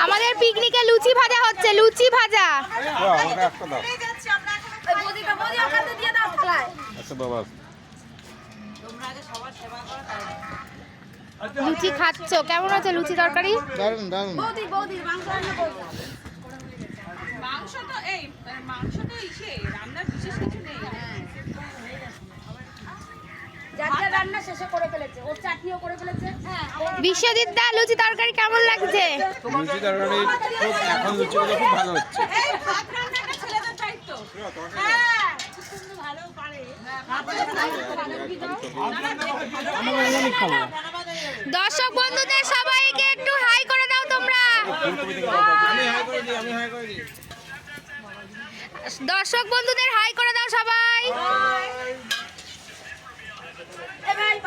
আমাদের পিকনিকে লুচি ভাজা হচ্ছে, লুচি ভাজা। লুচি খাচ্ছ, কেমন আছে লুচি তরকারি? দারুন দারুন। বিশ্বজিৎ দা, লুচি তরকারি কেমন লাগছে? লুচি তরকারি এখন লুচিগুলো খুব ভালো হচ্ছে। দর্শক বন্ধুদের সবাইকে একটু হাই করে দাও তোমরা। দর্শক বন্ধুদের হাই করে দাও সবাই।